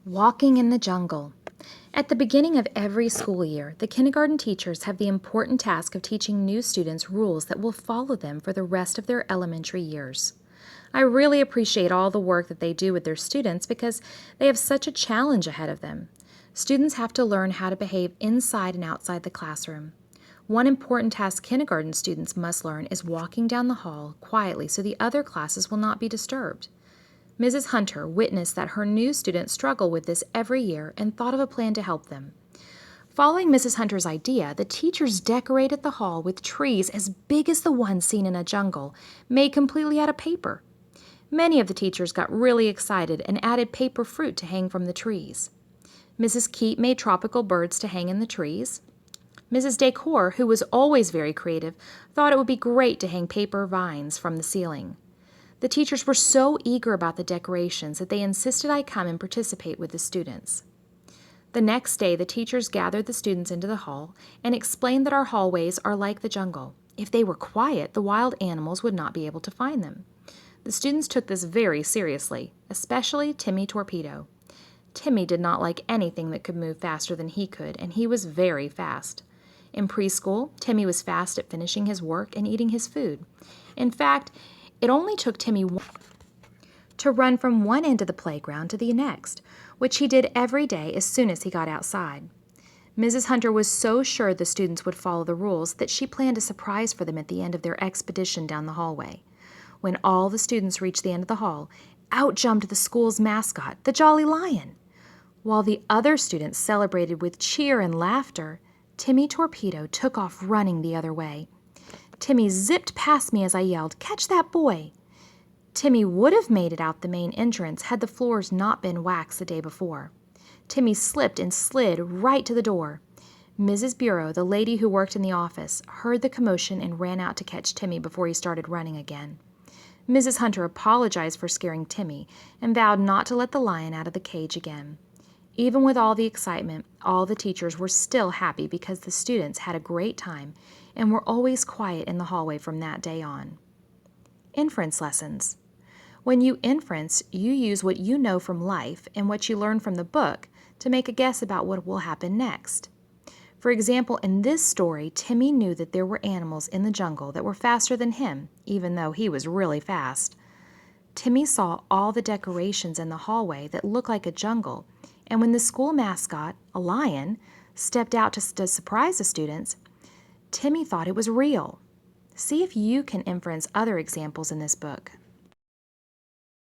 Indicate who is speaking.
Speaker 1: Walking in the jungle. At the beginning of every school year, the kindergarten teachers have the important task of teaching new students rules that will follow them for the rest of their elementary years. I really appreciate all the work that they do with their students because they have such a challenge ahead of them. Students have to learn how to behave inside and outside the classroom. One important task kindergarten students must learn is walking down the hall quietly so the other classes will not be disturbed. Mrs. Hunter witnessed that her new students struggle with this every year and thought of a plan to help them. Following Mrs. Hunter's idea, the teachers decorated the hall with trees as big as the ones seen in a jungle, made completely out of paper. Many of the teachers got really excited and added paper fruit to hang from the trees. Mrs. Keat made tropical birds to hang in the trees. Mrs. Decor, who was always very creative, thought it would be great to hang paper vines from the ceiling. The teachers were so eager about the decorations that they insisted I come and participate with the students. The next day, the teachers gathered the students into the hall and explained that our hallways are like the jungle. If they were quiet, the wild animals would not be able to find them. The students took this very seriously, especially Timmy Torpedo. Timmy did not like anything that could move faster than he could, and he was very fast. In preschool, Timmy was fast at finishing his work and eating his food. In fact, it only took Timmy to run from one end of the playground to the next, which he did every day as soon as he got outside. Mrs. Hunter was so sure the students would follow the rules that she planned a surprise for them at the end of their expedition down the hallway. When all the students reached the end of the hall, out jumped the school's mascot, the Jolly Lion. While the other students celebrated with cheer and laughter, Timmy Torpedo took off running the other way. Timmy zipped past me as I yelled, "Catch that boy!" Timmy would have made it out the main entrance had the floors not been waxed the day before. Timmy slipped and slid right to the door. Mrs. Bureau, the lady who worked in the office, heard the commotion and ran out to catch Timmy before he started running again. Mrs. Hunter apologized for scaring Timmy and vowed not to let the lion out of the cage again. Even with all the excitement, all the teachers were still happy because the students had a great time and were always quiet in the hallway from that day on. Inference lessons. When you inference, you use what you know from life and what you learn from the book to make a guess about what will happen next. For example, in this story, Timmy knew that there were animals in the jungle that were faster than him, even though he was really fast. Timmy saw all the decorations in the hallway that looked like a jungle, and when the school mascot, a lion, stepped out to surprise the students, Timmy thought it was real. See if you can inference other examples in this book.